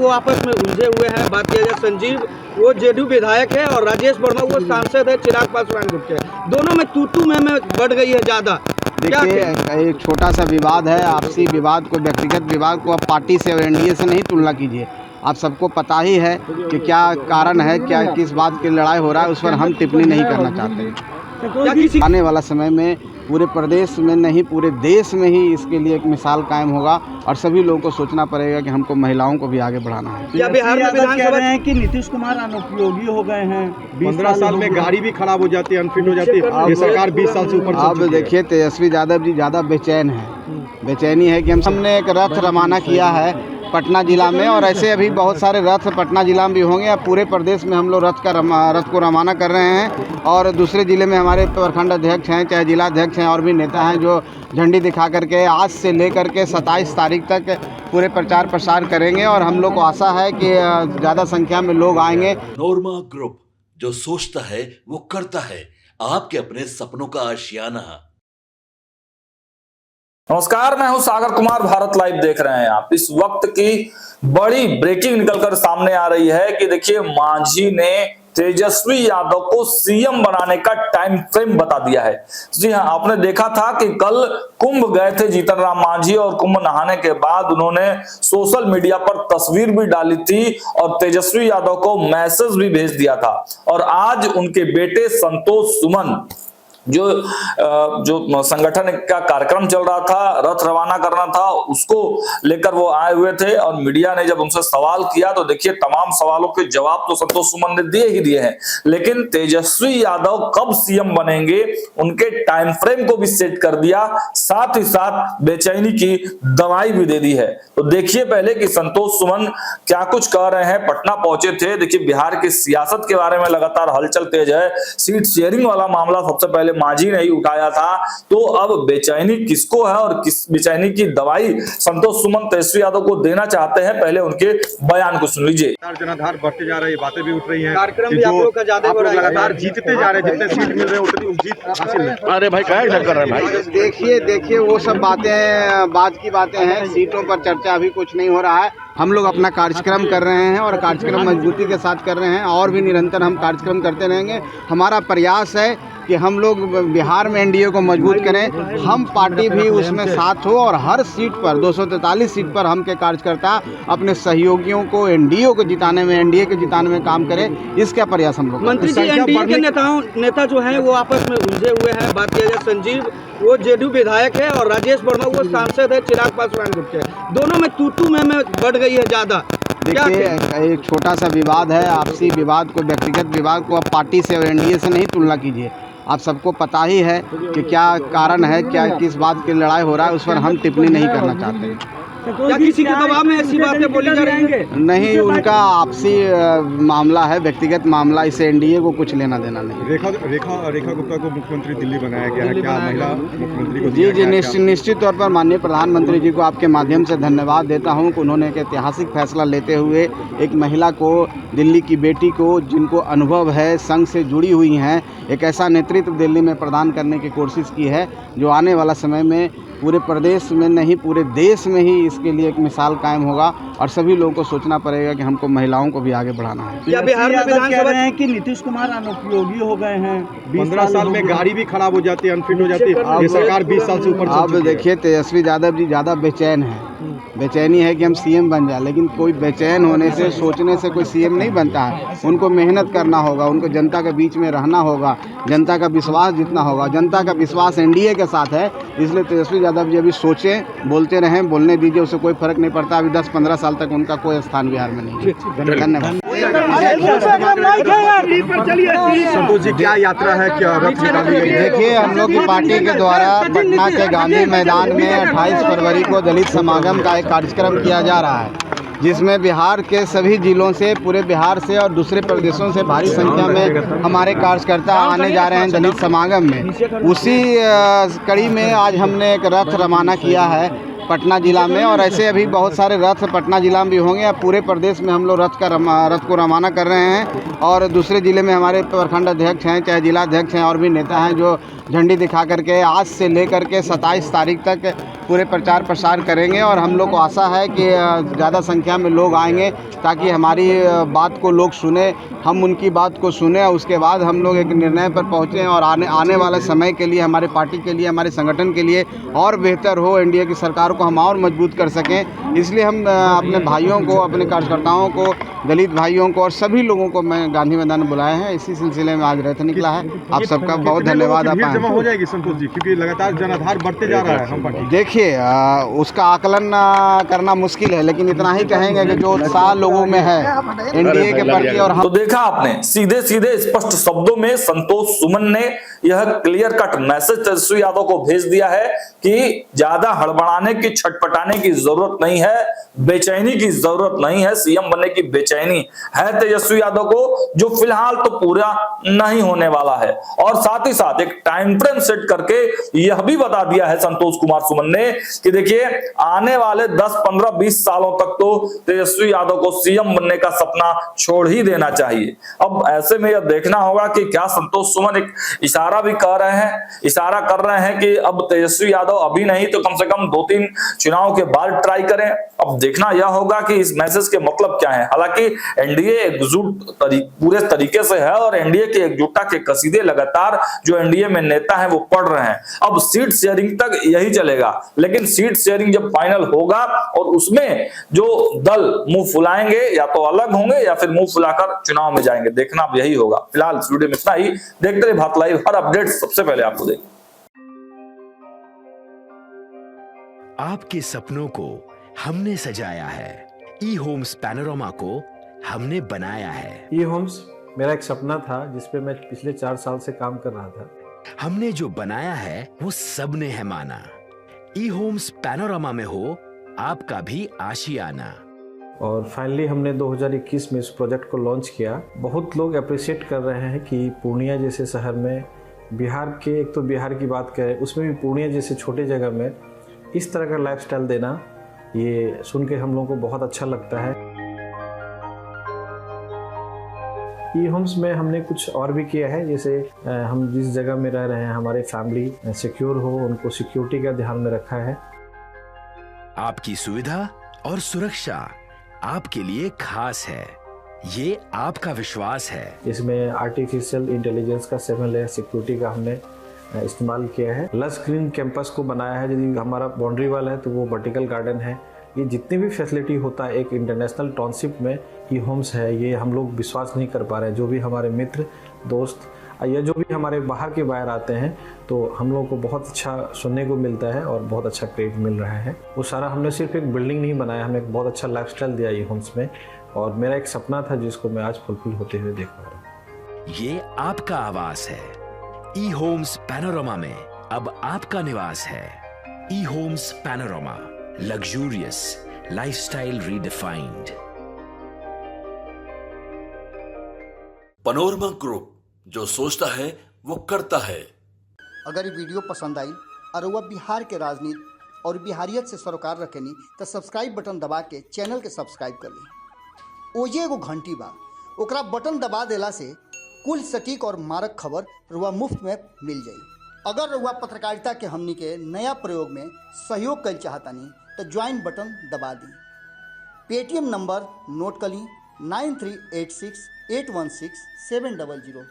वो आपस में उलझे हुए हैं। बात किया जाए संजीव, वो जेडीयू विधायक है और राजेश वर्मा वो सांसद है चिराग पासवान ग्रुप के। दोनों में तू में बढ़ गई है ज़्यादा। देखिए, एक छोटा सा विवाद है, आपसी विवाद को, व्यक्तिगत विवाद को आप पार्टी से और एनडीए से नहीं तुलना कीजिए। आप सबको पता ही है कि क्या कारण है, क्या किस बात की लड़ाई हो रहा है, उस पर हम टिप्पणी नहीं करना चाहते। आने वाला समय में पूरे प्रदेश में नहीं पूरे देश में ही इसके लिए एक मिसाल कायम होगा और सभी लोगों को सोचना पड़ेगा कि हमको महिलाओं को भी आगे बढ़ाना है। क्या बिहार में विधानसभा कह रहे हैं कि नीतीश कुमार अनुपयोगी हो गए हैं? 15 साल में गाड़ी भी खराब हो जाती है, अनफिट हो जाती है। ये सरकार 20 साल से ऊपर। अब देखिए, तेजस्वी यादव जी ज़्यादा बेचैन है। बेचैनी है कि हमने एक रथ रवाना किया है पटना जिला में, और ऐसे अभी बहुत सारे रथ पटना जिला में भी होंगे। अब पूरे प्रदेश में हम लोग रथ को रवाना कर रहे हैं और दूसरे ज़िले में हमारे प्रखंड अध्यक्ष हैं, चाहे जिला अध्यक्ष हैं, और भी नेता हैं जो झंडी दिखा करके आज से लेकर के 27 तारीख तक पूरे प्रचार प्रसार करेंगे। और हम लोग को आशा है कि ज़्यादा संख्या में लोग आएंगे। नोरमा ग्रुप, जो सोचता है वो करता है, आपके अपने सपनों का आशियाना। नमस्कार, मैं हूं सागर कुमार, भारत लाइव देख रहे हैं आप। इस वक्त की बड़ी ब्रेकिंग निकलकर सामने आ रही है कि देखिए, मांझी ने तेजस्वी यादव को सीएम बनाने का टाइम फ्रेम बता दिया है। जी हां, आपने देखा था कि कल कुंभ गए थे जीतन राम मांझी और कुंभ नहाने के बाद उन्होंने सोशल मीडिया पर तस्वीर भी डाली थी और तेजस्वी यादव को मैसेज भी भेज दिया था। और आज उनके बेटे संतोष सुमन जो संगठन का कार्यक्रम चल रहा था, रथ रवाना करना था, उसको लेकर वो आए हुए थे। और मीडिया ने जब उनसे सवाल किया तो देखिए, तमाम सवालों के जवाब तो संतोष सुमन ने दिए ही दिए हैं, लेकिन तेजस्वी यादव कब सीएम बनेंगे उनके टाइम फ्रेम को भी सेट कर दिया, साथ ही साथ बेचैनी की दवाई भी दे दी है। तो देखिए पहले कि संतोष सुमन क्या कुछ कह रहे हैं। पटना पहुंचे थे। देखिए, बिहार की सियासत के बारे में लगातार हलचल तेज है। सीट शेयरिंग वाला मामला सबसे पहले मांझी ने ही उठाया था, तो अब बेचैनी किसको है और किस बेचैनी की दवाई संतोष सुमन तेजस्वी यादव को देना चाहते हैं, पहले उनके बयान को सुन लीजिए। जनाधार बढ़ते जा रही है, बातें भी उठ रही हैं, कार्यक्रम भी आप लोग का ज्यादा हो रहा है, लगातार जीतते जा रहे हैं, जितने सीट मिल रहे हैं उतनी जीत हासिल है। अरे भाई, क्या कर रहे हैं भाई? देखिए वो सब बातें बाद की बातें हैं। सीटों पर चर्चा अभी कुछ नहीं हो रहा है। हम लोग अपना कार्यक्रम कर रहे हैं और कार्यक्रम मजबूती के साथ कर रहे हैं और भी निरंतर हम कार्यक्रम करते रहेंगे। हमारा प्रयास है कि हम लोग बिहार में एनडीए को मजबूत करें, हम पार्टी भी उसमें साथ हो और हर सीट पर 243 सीट पर हम के कार्यकर्ता अपने सहयोगियों को एनडीए को जिताने में, एनडीए के जिताने में काम करें। इसका प्रयास हम लोग। मंत्री जी, एनडीए के नेता जो हैं वो आपस में उलझे हुए हैं। बात किया जाए संजीव, वो जेडीयू विधायक है और राजेश वर्मा वो सांसद है चिराग पासवान ग्रुप के। दोनों में तू में बढ़ गई है ज़्यादा। देखिए, एक छोटा सा विवाद है, आपसी विवाद को, व्यक्तिगत विवाद को आप पार्टी से और एनडीए से नहीं तुलना कीजिए। आप सबको पता ही है कि क्या कारण है, क्या किस बात की लड़ाई हो रहा है, उस पर हम टिप्पणी नहीं करना चाहते। क्या किसी के दबाव में ऐसी बातें बोली जा रही हैं? नहीं, उनका आपसी मामला है, व्यक्तिगत मामला, इसे एनडीए को कुछ लेना देना नहीं। रेखा गुप्ता को मुख्यमंत्री दिल्ली बनाया गया है, क्या महिला मुख्यमंत्री को? जी, निश्चित तौर पर माननीय प्रधानमंत्री जी को आपके माध्यम से धन्यवाद देता हूं कि उन्होंने एक ऐतिहासिक फैसला लेते हुए एक महिला को, दिल्ली की बेटी को, जिनको अनुभव है, संघ से जुड़ी हुई हैं, एक ऐसा नेतृत्व दिल्ली में प्रदान करने की कोशिश की है जो आने वाला समय में पूरे प्रदेश में नहीं पूरे देश में ही इसके लिए एक मिसाल कायम होगा और सभी लोगों को सोचना पड़ेगा कि हमको महिलाओं को भी आगे बढ़ाना है। क्या बिहार में विधानसभा कह रहे हैं कि नीतीश कुमार अनुपयोगी हो गए हैं? 15 साल में गाड़ी भी खराब हो जाती है, अनफिट हो जाती है। ये सरकार 20 साल से ऊपर। अब देखिए, तेजस्वी यादव जी ज़्यादा बेचैन है। बेचैनी है कि हम सीएम बन जाए, लेकिन कोई बेचैन होने से, सोचने से कोई सीएम नहीं बनता है। उनको मेहनत करना होगा, उनको जनता के बीच में रहना होगा, जनता का विश्वास जीतना होगा। जनता का विश्वास एनडीए के साथ है, इसलिए तेजस्वी यादव जी अभी सोचें, बोलते रहें, बोलने दीजिए, उससे कोई फर्क नहीं पड़ता। अभी 10-15 साल तक उनका कोई स्थान बिहार में नहीं है। धन्यवाद। संतोष जी, क्या यात्रा है, क्या रथ निकाली गई है? देखिए, हम लोग की पार्टी के द्वारा पटना के गांधी मैदान में 28 फरवरी को दलित समागम का एक कार्यक्रम किया जा रहा है, जिसमें बिहार के सभी जिलों से, पूरे बिहार से और दूसरे प्रदेशों से भारी संख्या में हमारे कार्यकर्ता आने जा रहे हैं दलित समागम में। उसी कड़ी में आज हमने एक रथ रवाना किया है पटना जिला में, और ऐसे अभी बहुत सारे रथ पटना जिला में भी होंगे। अब पूरे प्रदेश में हम लोग रथ को रवाना कर रहे हैं और दूसरे ज़िले में हमारे प्रखंड अध्यक्ष हैं, चाहे जिला अध्यक्ष हैं, और भी नेता हैं जो झंडी दिखा करके आज से लेकर के 27 तारीख तक पूरे प्रचार प्रसार करेंगे और हम लोग को आशा है कि ज़्यादा संख्या में लोग आएंगे ताकि हमारी बात को लोग सुने, हम उनकी बात को सुने और उसके बाद हम लोग एक निर्णय पर पहुँचें और आने वाले समय के लिए हमारे पार्टी के लिए, हमारे संगठन के लिए और बेहतर हो, एनडीए की सरकार को हम और मजबूत कर सकें। इसलिए हम अपने भाइयों को, अपने कार्यकर्ताओं को, दलित भाइयों को और सभी लोगों को मैं गांधी मैदान में बुलाए हैं। इसी सिलसिले में आज रथ निकला है। आप सबका बहुत धन्यवाद। आप जमा हो जाएगी संतोष जी, क्योंकि लगातार जनाधार बढ़ते जा रहा है हम पार्टी। देखिए उसका आकलन करना मुश्किल है, लेकिन इतना ही कहेंगे कि जो उत्साह लोगों में है एनडीए के प्रति और तो देखा आपने सीधे सीधे स्पष्ट शब्दों में संतोष सुमन ने यह clear cut message Tejashwi Yadav को भेज दिया है कि ज्यादा हड़बड़ाने की, छटपटाने की जरूरत नहीं है, बेचैनी की जरूरत नहीं है। सीएम बनने की बेचैनी है तेजस्वी यादव को, जो फिलहाल तो पूरा नहीं होने वाला है। और साथ ही साथ एक टाइम फ्रेम सेट करके यह भी बता दिया है संतोष कुमार सुमन ने कि देखिए आने वाले 10, 15, 20 सालों तक तो तेजस्वी यादव को सीएम बनने का सपना छोड़ ही देना चाहिए। अब ऐसे में यह देखना होगा कि क्या संतोष सुमन एक इशारा भी कर रहे हैं कि अब तेजस्वी यादव अभी नहीं तो कम से कम 2-3 चुनाव के बाद ट्राई करें। अब देखना यह होगा कि इस मैसेज के मतलब क्या है। हालांकि एनडीए एकजुट पूरे तरीके से है और एनडीए की एकजुटता के कसीदे लगातार जो एनडीए में नेता हैं वो पढ़ रहे हैं। अब सीट शेयरिंग तक यही चलेगा, लेकिन सीट शेयरिंग जब फाइनल होगा और उसमें जो दल मुंह फुलाएंगे या तो अलग होंगे या फिर मुंह फुलाकर चुनाव में जाएंगे, देखना अब यही होगा। फिलहाल इस वीडियो में इतना ही। देखते रहिए भारत लाइव, हर अपडेट सबसे पहले आपको देंगे। आपके सपनों को हमने सजाया है, ई होम्स पैनोरामा को हमने बनाया है। ई होम्स मेरा एक सपना था जिस पे मैं पिछले 4 साल से काम कर रहा था। हमने जो बनाया है वो सबने है माना। ई होम्स पैनोरामा में हो आपका भी आशियाना। और फाइनली हमने 2021 में इस प्रोजेक्ट को लॉन्च किया। बहुत लोग अप्रिशिएट कर रहे हैं कि पूर्णिया जैसे शहर में, बिहार के, एक तो बिहार की बात करें उसमें भी पूर्णिया जैसे छोटे जगह में इस तरह का लाइफस्टाइल देना, ये सुन के हम लोगों को बहुत अच्छा लगता है। ई होम्स में हमने कुछ और भी किया है, जैसे हम जिस जगह में रह रहे हैं हमारे फैमिली सिक्योर हो, उनको सिक्योरिटी का ध्यान में रखा है। आपकी सुविधा और सुरक्षा आपके लिए खास है, ये आपका विश्वास है। इसमें आर्टिफिशियल इंटेलिजेंस का 7 लेयर सिक्योरिटी का हमने इस्तेमाल किया है। लस ग्रीन कैंपस को बनाया है। यदि हमारा बाउंड्री वाल है तो वो वर्टिकल गार्डन है। ये जितनी भी फैसिलिटी होता है एक इंटरनेशनल टाउनशिप में ई होम्स है, ये हम लोग विश्वास नहीं कर पा रहे हैं। जो भी हमारे मित्र, दोस्त या जो भी हमारे बाहर के बाहर आते हैं तो हम लोगों को बहुत अच्छा सुनने को मिलता है और बहुत अच्छा क्रेडिट मिल रहा है। वो सारा हमने सिर्फ एक बिल्डिंग नहीं बनाया, हमने एक बहुत अच्छा लाइफस्टाइल दिया ई होम्स में, और मेरा एक सपना था जिसको मैं आज फुलफिल होते हुए देख पा रहा हूँ। ये आपका आवास है। ई होम्स पैनोरामा में अब आपका निवास है। E Homes Panorama, luxurious lifestyle redefined. Panorama Group, जो सोचता है वो करता है। अगर ये वीडियो पसंद आई और वह बिहार के राजनीति और बिहारियत से सरोकार रखेनी तो सब्सक्राइब बटन दबा के चैनल के सब्सक्राइब कर ली। ओजे एगो घंटी बा, ओकरा बटन दबा देला से कुल सटीक और मारक खबर रुआ मुफ्त में मिल जाई। अगर रुआ पत्रकारिता के हमनी के नया प्रयोग में सहयोग कर चाहतानी तो ज्वाइन बटन दबा दी। पेटीएम नंबर नोट कर ली 9386816700।